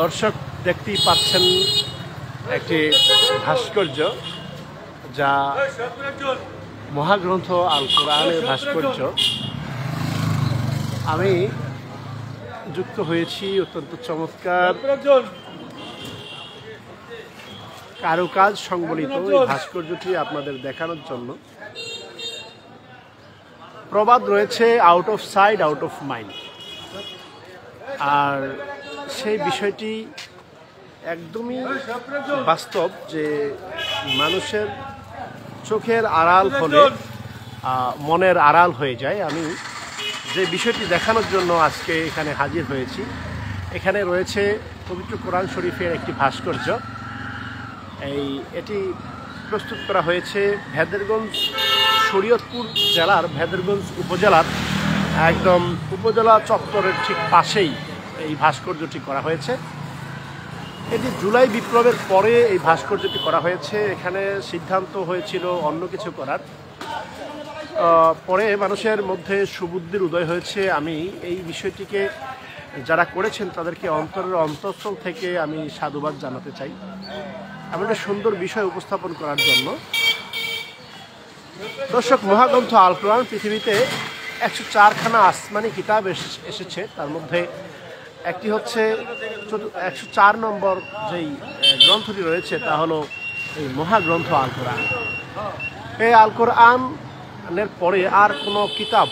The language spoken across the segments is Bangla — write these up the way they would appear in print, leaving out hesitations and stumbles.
দর্শক দেখতেই পাচ্ছেন একটি ভাস্কর্য, যা মহাগ্রন্থ আল কোরআনের ভাস্কর্য। আমি যুক্ত হয়েছি অত্যন্ত চমৎকার কারুকাজ সংবলিত এই ভাস্কর্যটি আপনাদের দেখানোর জন্য। প্রবাদ রয়েছে, out of sight out of mind, আর সেই বিষয়টি একদমই বাস্তব যে মানুষের চোখের আড়াল হলে মনের আড়াল হয়ে যায়। আমি যে বিষয়টি দেখানোর জন্য আজকে এখানে হাজির হয়েছি, এখানে রয়েছে পবিত্র কোরআন শরীফের একটি ভাস্কর্য। এটি প্রস্তুত করা হয়েছে ভেদেরগঞ্জ, শরীয়তপুর জেলার ভেদেরগঞ্জ উপজেলার একদম উপজেলা চত্বরের ঠিক পাশেই এই ভাস্কর্যটি করা হয়েছে। এটি জুলাই বিপ্লবের পরে এই ভাস্কর্যটি করা হয়েছে। এখানে সিদ্ধান্ত হয়েছিল অন্য কিছু করার, পরে মানুষের মধ্যে সুবুদ্ধির উদয় হয়েছে। আমি এই বিষয়টিকে যারা করেছেন তাদেরকে অন্তরের অন্তঃস্থল থেকে আমি সাধুবাদ জানাতে চাই এমন একটা সুন্দর বিষয় উপস্থাপন করার জন্য। দর্শক, মহাগ্রন্থ আল কোরআন পৃথিবীতে 104খানা আসমানি কিতাব এসেছে। তার মধ্যে একটি হচ্ছে 104 নম্বর যেই গ্রন্থটি রয়েছে তা হলো এই মহাগ্রন্থ আল কোরআন। এই আল কোরআনের পরে আর কোনো কিতাব,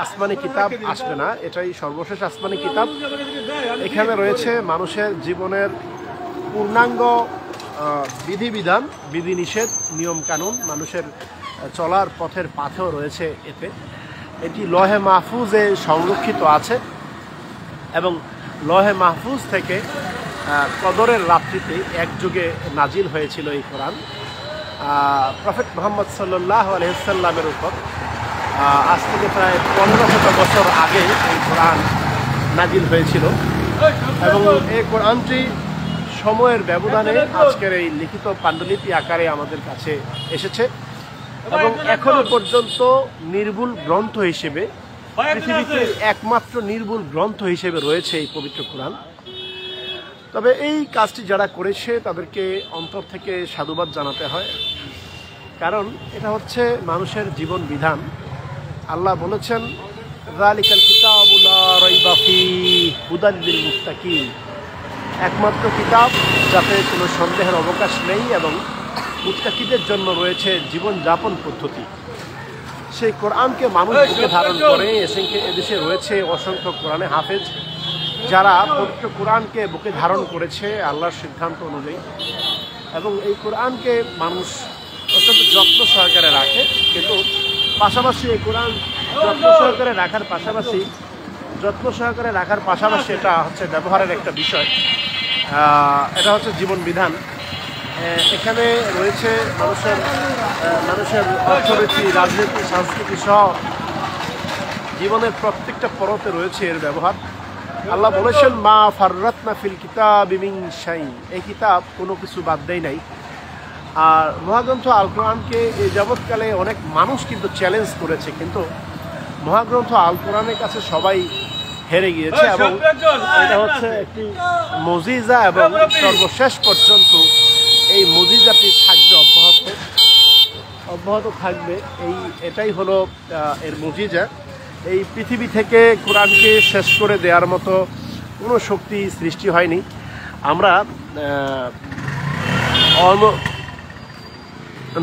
আসমানি কিতাব আসবে না। এটাই সর্বশেষ আসমানি কিতাব। এখানে রয়েছে মানুষের জীবনের পূর্ণাঙ্গ বিধিবিধান, বিধিনিষেধ, নিয়মকানুন, মানুষের চলার পথের পাথেও রয়েছে এতে। এটি লহে মাহফুজে সংরক্ষিত আছে এবং লহে মাহফুজ থেকে কদরের রাত্রিতে একযুগে নাজিল হয়েছিল এই কোরআন। প্রফেট মুহাম্মদ সাল্লাল্লাহু আলাইহি ওয়াসাল্লামের উপর আজ থেকে প্রায় 1500 বছর আগে এই কোরআন নাজিল হয়েছিল এবং এই কোরআনটি সময়ের ব্যবধানে আজকের এই লিখিত পাণ্ডুলিপি আকারে আমাদের কাছে এসেছে এবং এখনো পর্যন্ত নির্ভুল গ্রন্থ হিসেবে, পৃথিবীতে একমাত্র নির্ভুল গ্রন্থ হিসেবে রয়েছে এই পবিত্র কোরআন। তবে এই কাজটি যারা করেছে তাদেরকে অন্তর থেকে সাধুবাদ জানাতে হয়, কারণ এটা হচ্ছে মানুষের জীবন বিধান। আল্লাহ বলেছেন, যালিকাল কিতাবু লা রাইবা ফীহি হুদাল লিল মুত্তাকিন, একমাত্র কিতাব যাতে কোনো সন্দেহের অবকাশ নেই এবং মুত্তাকিদের জন্য রয়েছে জীবনযাপন পদ্ধতি। সেই কোরআনকে মানুষ বুকে ধারণ করে। এদেশে রয়েছে অসংখ্য কোরআনে হাফেজ যারা পবিত্র কোরআনকে বুকে ধারণ করেছে আল্লাহর সিদ্ধান্ত অনুযায়ী, এবং এই কোরআনকে মানুষ অত্যন্ত যত্ন সহকারে রাখে। কিন্তু পাশাপাশি এই কোরআন যত্ন সহকারে রাখার পাশাপাশি এটা হচ্ছে ব্যবহারের একটা বিষয়, এটা হচ্ছে জীবন বিধান। এখানে রয়েছে মানুষের অর্থনীতি, রাজনীতি, সংস্কৃতি সহ জীবনের প্রত্যেকটা পরতে রয়েছে এর ব্যবহার। আল্লাহ বলেছেন, মা ফাররাতনা ফিল কিতাবি মিন শাইইন, এই কিতাব কোনো কিছু বাদ দেয় নাই। আর মহাগ্রন্থ আল কোরআনকে এই যাবৎকালে অনেক মানুষ কিন্তু চ্যালেঞ্জ করেছে, কিন্তু মহাগ্রন্থ আল কোরআনের কাছে সবাই হেরে গিয়েছে এবং এটা হচ্ছে একটি মুজিজা এবং সর্বশেষ পর্যন্ত এই মুজিজাটি থাকবে, অব্যাহত থাকবে। এটাই হলো এর মুজিজা। এই পৃথিবী থেকে কোরআনকে শেষ করে দেওয়ার মতো কোনো শক্তি সৃষ্টি হয়নি। আমরা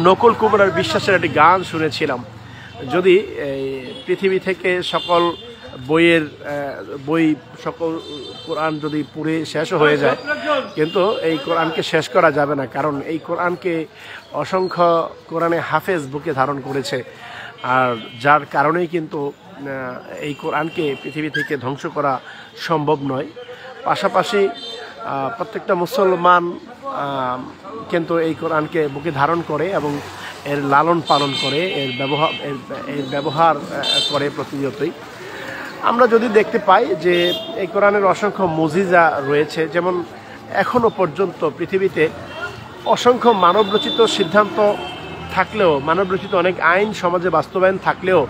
নকুল কুমার বিশ্বাসের একটি গান শুনেছিলাম, যদি পৃথিবী থেকে সকল সকল কোরআন যদি পুরে শেষ হয়ে যায়, কিন্তু এই কোরআনকে শেষ করা যাবে না, কারণ এই কোরআনকে অসংখ্য কোরআনে হাফেজ বুকে ধারণ করেছে। আর যার কারণেই কিন্তু এই কোরআনকে পৃথিবী থেকে ধ্বংস করা সম্ভব নয়। পাশাপাশি প্রত্যেকটা মুসলমান কিন্তু এই কোরআনকে বুকে ধারণ করে এবং এর লালন পালন করে, এর ব্যবহার করে প্রতিনিয়তই। আমরা যদি দেখতে পাই যে এই কোরআনের অসংখ্য মুজিজা রয়েছে, যেমন এখনো পর্যন্ত পৃথিবীতে অসংখ্য মানবরচিত সিদ্ধান্ত থাকলেও, মানবরচিত অনেক আইন সমাজে বাস্তবায়ন থাকলেও,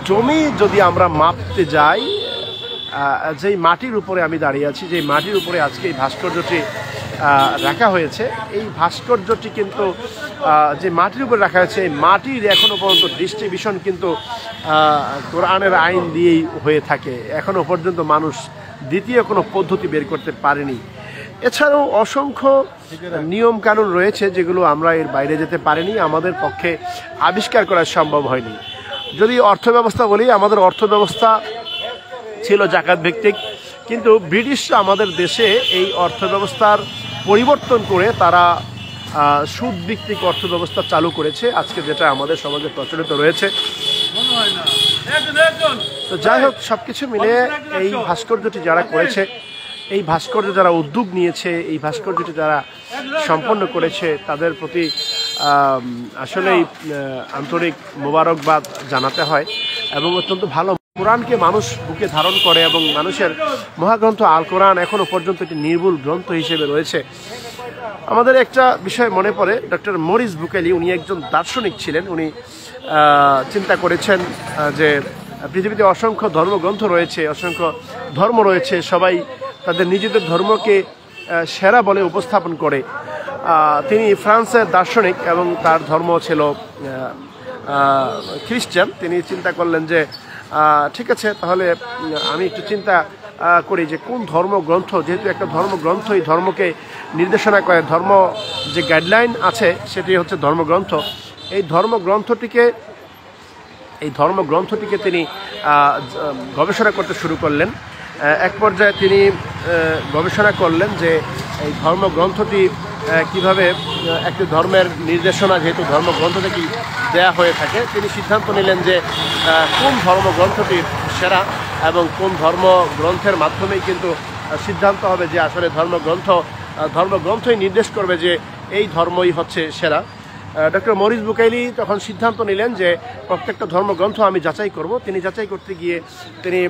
জমি যদি আমরা মাপতে যাই যেই মাটির উপরে আমি দাঁড়িয়ে আছি, যেই মাটির উপরে আজকে এই ভাস্কর্যটি রাখা হয়েছে, এই ভাস্কর্যটি কিন্তু যে মাটির উপরে রাখা হয়েছে, এই মাটির এখনও পর্যন্ত ডিস্ট্রিবিউশন কিন্তু কোরআনের আইন দিয়েই হয়ে থাকে। এখনও পর্যন্ত মানুষ দ্বিতীয় কোনো পদ্ধতি বের করতে পারেনি। এছাড়াও অসংখ্য নিয়ম কানুন রয়েছে যেগুলো আমরা এর বাইরে যেতে পারিনি, আমাদের পক্ষে আবিষ্কার করা সম্ভব হয়নি। যদি অর্থব্যবস্থা বলি, আমাদের অর্থব্যবস্থা ছিল জাকাত ভিত্তিক, কিন্তু ব্রিটিশরা আমাদের দেশে এই অর্থব্যবস্থার পরিবর্তন করে তারা সুদ ভিত্তিক অর্থব্যবস্থা চালু করেছে, আজকে যেটা আমাদের সমাজে প্রচলিত রয়েছে। তো যাই হোক, সবকিছু মিলে এই ভাস্কর্যটি যারা করেছে, এই ভাস্কর্য যারা উদ্যোগ নিয়েছে, এই ভাস্কর্যটি যারা সম্পন্ন করেছে, তাদের প্রতি আসলেই আন্তরিক মোবারকবাদ জানাতে হয়। এবং অত্যন্ত ভালো, কোরআনকে মানুষ বুকে ধারণ করে এবং মানুষের মহাগ্রন্থ আল কোরআন এখনো পর্যন্ত একটি নির্ভুল গ্রন্থ হিসেবে রয়েছে। আমাদের একটা বিষয় মনে পড়ে, ডক্টর মরিস বুকেলি, উনি একজন দার্শনিক ছিলেন। উনি চিন্তা করেছেন যে পৃথিবীতে অসংখ্য ধর্মগ্রন্থ রয়েছে, অসংখ্য ধর্ম রয়েছে, সবাই তাদের নিজেদের ধর্মকে সেরা বলে উপস্থাপন করে। তিনি ফ্রান্সের দার্শনিক এবং তার ধর্ম ছিল খ্রিস্টান। তিনি চিন্তা করলেন যে ঠিক আছে, তাহলে আমি একটু চিন্তা করি যে কোন ধর্মগ্রন্থ, যেহেতু একটা ধর্মগ্রন্থ এই ধর্মকে নির্দেশনা করে, ধর্ম যে গাইডলাইন আছে সেটি হচ্ছে ধর্মগ্রন্থ। এই ধর্মগ্রন্থটিকে তিনি গবেষণা করতে শুরু করলেন। এক পর্যায়ে তিনি গবেষণা করলেন যে এই ধর্মগ্রন্থটি কিভাবে একটি ধর্মের নির্দেশনা, যেহেতু ধর্মগ্রন্থ থেকেই দেয়া হয়ে থাকে, তিনি সিদ্ধান্ত নিলেন যে কোন ধর্মগ্রন্থটি সেরা এবং কোন ধর্মগ্রন্থের মাধ্যমেই কিন্তু সিদ্ধান্ত হবে যে আসলে ধর্মগ্রন্থই নির্দেশ করবে যে এই ধর্মই হচ্ছে সেরা। ডক্টর মরিস বুকাইলি তখন সিদ্ধান্ত নিলেন যে প্রত্যেকটা ধর্মগ্রন্থ আমি যাচাই করব। তিনি যাচাই করতে গিয়ে তিনি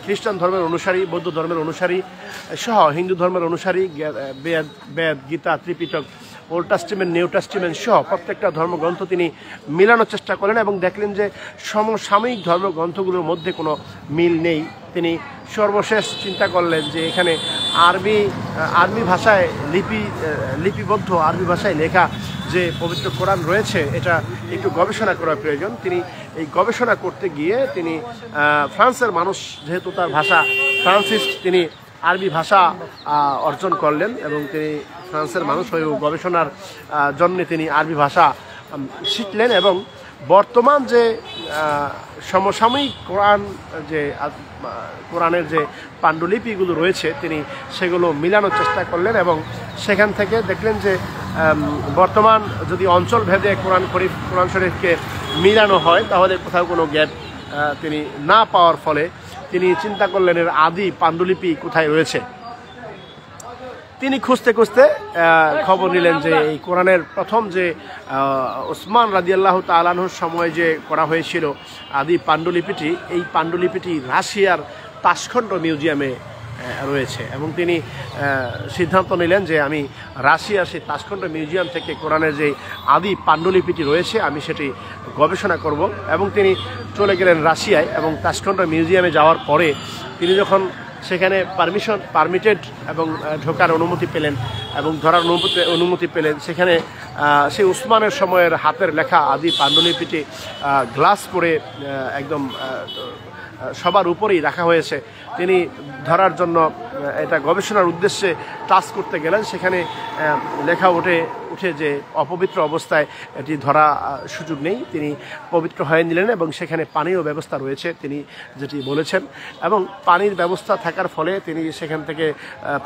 খ্রিস্টান ধর্মের অনুসারী, বৌদ্ধ ধর্মের অনুসারী সহ হিন্দু ধর্মের অনুসারী, Veda, Gita, Tripitaka, Old Testament, New Testament সহ প্রত্যেকটা ধর্মগ্রন্থ তিনি মিলানোর চেষ্টা করলেন এবং দেখলেন যে সমসাময়িক ধর্মগ্রন্থগুলোর মধ্যে কোনো মিল নেই। তিনি সর্বশেষ চিন্তা করলেন যে এখানে আরবি ভাষায় লিপিবদ্ধ আরবি ভাষায় লেখা যে পবিত্র কোরআন রয়েছে, এটা একটু গবেষণা করা প্রয়োজন। তিনি এই গবেষণা করতে গিয়ে তিনি ফ্রান্সের মানুষ, যেহেতু তার ভাষা ফ্রান্সিস, তিনি আরবি ভাষা অর্জন করলেন এবং তিনি ফ্রান্সের মানুষ হয়েও গবেষণার জন্য তিনি আরবি ভাষা শিখলেন এবং বর্তমান যে সমসাময়িক কোরআনের যে পাণ্ডুলিপিগুলো রয়েছে তিনি সেগুলো মিলানোর চেষ্টা করলেন এবং সেখান থেকে দেখলেন যে বর্তমান যদি অঞ্চল ভেদে কোরআন শরীফকে মিলানো হয় তাহলে কোথাও কোনো গ্যাপ তিনি না পাওয়ার ফলে তিনি চিন্তা করলেন এর আদি পাণ্ডুলিপি কোথায় রয়েছে। তিনি খুঁজতে খবর নিলেন যে এই কোরআনের প্রথম যে ওসমান রাদিয়াল্লাহু তাআলা আনহুর সময় যে করা হয়েছিল আদি পাণ্ডুলিপিটি, এই পাণ্ডুলিপিটি রাশিয়ার তাশখন্ড মিউজিয়ামে রয়েছে এবং তিনি সিদ্ধান্ত নিলেন যে আমি রাশিয়ার সেই তাশখন্ড মিউজিয়াম থেকে কোরআনের যে আদি পাণ্ডুলিপিটি রয়েছে আমি সেটি গবেষণা করব এবং তিনি চলে গেলেন রাশিয়ায় এবং তাশখন্ড মিউজিয়ামে যাওয়ার পরে তিনি যখন সেখানে পারমিটেড এবং ঢোকার অনুমতি পেলেন এবং ধরার অনুমতি পেলেন, সেখানে সেই উসমানের সময়ের হাতের লেখা আদি পাণ্ডুলিপিটি গ্লাস পরে একদম সবার উপরেই রাখা হয়েছে। তিনি ধরার জন্য এটা গবেষণার উদ্দেশ্যে টাচ করতে গেলেন, সেখানে লেখা উঠে যে অপবিত্র অবস্থায় এটি ধরা সুযোগ নেই, তিনি পবিত্র হয়ে নিলেন এবং সেখানে পানিরও ব্যবস্থা রয়েছে তিনি যেটি বলেছেন এবং পানির ব্যবস্থা থাকার ফলে তিনি সেখান থেকে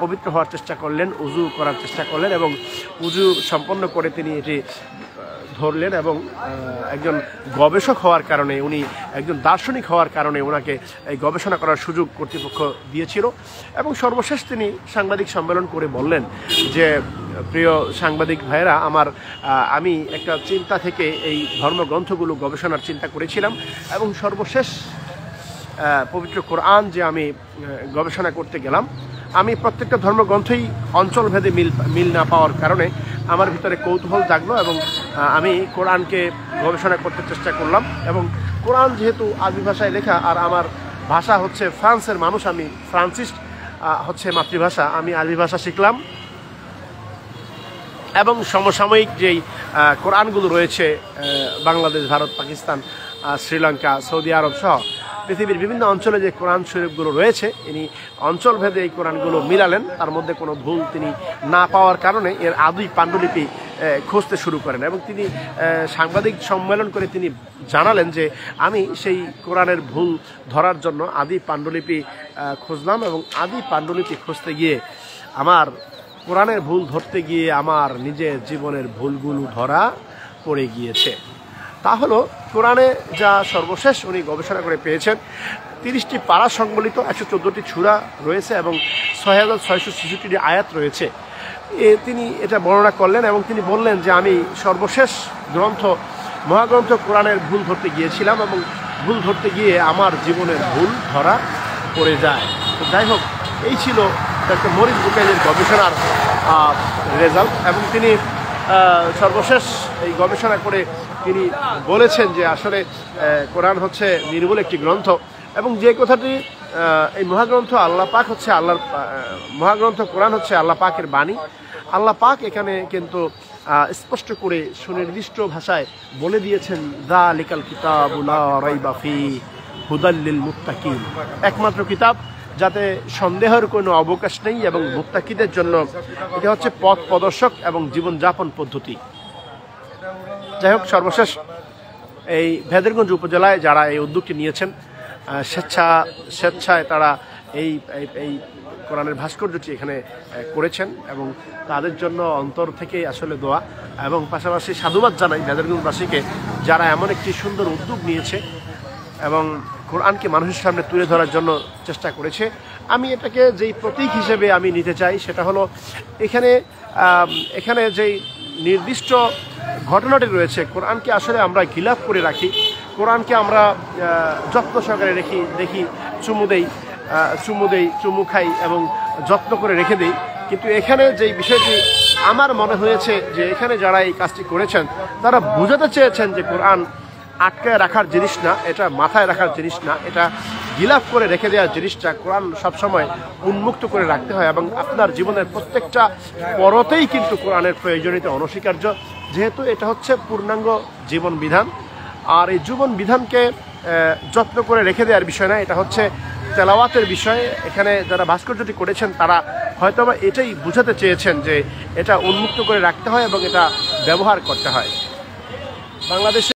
পবিত্র হওয়ার চেষ্টা করলেন, উজু করার চেষ্টা করলেন এবং উজু সম্পন্ন করে তিনি এটি ধরলেন এবং একজন গবেষক হওয়ার কারণে, উনি একজন দার্শনিক হওয়ার কারণে ওনাকে এই গবেষণা করার সুযোগ কর্তৃপক্ষ দিয়েছিল এবং সর্বশেষ তিনি সাংবাদিক সম্মেলন করে বললেন যে প্রিয় সাংবাদিক ভাইয়েরা, আমি একটা চিন্তা থেকে এই ধর্মগ্রন্থগুলো গবেষণার চিন্তা করেছিলাম এবং সর্বশেষ পবিত্র কোরআন যে আমি গবেষণা করতে গেলাম, আমি প্রত্যেকটা ধর্মগ্রন্থই অঞ্চলভেদে মিল না পাওয়ার কারণে আমার ভিতরে কৌতূহল জাগলো এবং আমি কোরআনকে গবেষণা করতে চেষ্টা করলাম এবং কোরআন যেহেতু আরবি ভাষায় লেখা আর আমার ভাষা হচ্ছে ফ্রান্সের মানুষ, আমি ফ্রান্সিস্ট হচ্ছে মাতৃভাষা, আমি আরবি ভাষা শিখলাম। এবং সমসাময়িক যেই কোরআনগুলো রয়েছে বাংলাদেশ, ভারত, পাকিস্তান, শ্রীলঙ্কা, সৌদি আরব সহ পৃথিবীর বিভিন্ন অঞ্চলে যে কোরআন শরীফগুলো রয়েছে, ইনি অঞ্চলভেদে এই কোরআনগুলো মিলালেন। তার মধ্যে কোনো ভুল তিনি না পাওয়ার কারণে এর আদি পাণ্ডুলিপি খুঁজতে শুরু করেন এবং তিনি সাংবাদিক সম্মেলন করে তিনি জানালেন যে আমি সেই কোরআনের ভুল ধরার জন্য আদি পাণ্ডুলিপি খুঁজলাম এবং আদি পাণ্ডুলিপি খুঁজতে গিয়ে আমার কোরআনের ভুল ধরতে গিয়ে আমার নিজের জীবনের ভুলগুলো ধরা পড়ে গিয়েছে। তা হলো কোরআনে যা সর্বশেষ উনি গবেষণা করে পেয়েছেন, 30টি পারা সংবলিত 114টি সূরা রয়েছে এবং 6666টি আয়াত রয়েছে। তিনি এটা বর্ণনা করলেন এবং তিনি বললেন যে আমি সর্বশেষ গ্রন্থ মহাগ্রন্থ কোরআনের ভুল ধরতে গিয়েছিলাম এবং ভুল ধরতে গিয়ে আমার জীবনের ভুল ধরা পড়ে যায়। তো যাই হোক, এই ছিল ডক্টর মরিস বুকাইলের গবেষণার রেজাল্ট এবং তিনি সর্বশেষ এই গবেষণা করে তিনি বলেছেন যে আসলে কোরআন হচ্ছে নির্ভুল একটি গ্রন্থ এবং যে কথাটি এই মহাগ্রন্থ আল্লাহ পাক হচ্ছে আল্লাহর মহাগ্রন্থ কোরআন হচ্ছে আল্লাহ পাকের বাণী। আল্লাহ পাক এখানে কিন্তু স্পষ্ট করে সুনির্দিষ্ট ভাষায় বলে দিয়েছেন, যালিকাল কিতাবু লা রাইবা ফীহি হুদাল লিল মুত্তাকিন, একমাত্র কিতাব যাতে সন্দেহের কোনো অবকাশ নেই এবং মুত্তাকিদের জন্য এটা হচ্ছে পথ প্রদর্শক এবং জীবনযাপন পদ্ধতি। যাই হোক, সর্বশেষ এই ভেদেরগঞ্জ উপজেলায় যারা এই উদ্যোগটি নিয়েছেন, স্বেচ্ছায় তারা এই এই কোরআনের ভাস্কর্যটি এখানে করেছেন এবং তাদের জন্য অন্তর থেকে আসলে দোয়া এবং পাশাপাশি সাধুবাদ জানাই ভেদেরগঞ্জবাসীকে যারা এমন একটি সুন্দর উদ্যোগ নিয়েছে এবং কোরআনকে মানুষের সামনে তুলে ধরার জন্য চেষ্টা করেছে। আমি এটাকে যেই প্রতীক হিসেবে আমি নিতে চাই সেটা হলো এখানে যেই নির্দিষ্ট ঘটনাটি রয়েছে, কোরআনকে আসলে আমরা গিলাফ করে রাখি, কোরআনকে আমরা যত্ন সহকারে দেখি, চুমু খাই এবং যত্ন করে রেখে দিই। কিন্তু এখানে যেই বিষয়টি আমার মনে হয়েছে যে এখানে যারা এই কাজটি করেছেন তারা বোঝাতে চেয়েছেন যে কোরআন আটকায় রাখার জিনিস না, এটা মাথায় রাখার জিনিস না, এটা গিলাফ করে রেখে দেওয়ার জিনিসটা কোরআন সবসময় উন্মুক্ত করে রাখতে হয় এবং আপনার জীবনের প্রত্যেকটা পরতেই কিন্তু কোরআনের প্রয়োজনীয়তা অনস্বীকার্য, যেহেতু এটা হচ্ছে পূর্ণাঙ্গ জীবন বিধান। আর এই জীবন বিধানকে যত্ন করে রেখে দেওয়ার বিষয় না, এটা হচ্ছে তেলাওয়াতের বিষয়। এখানে যারা ভাস্কর্যটি করেছেন তারা হয়তোবা এটাই বোঝাতে চেয়েছেন যে এটা উন্মুক্ত করে রাখতে হয় এবং এটা ব্যবহার করতে হয়। বাংলাদেশে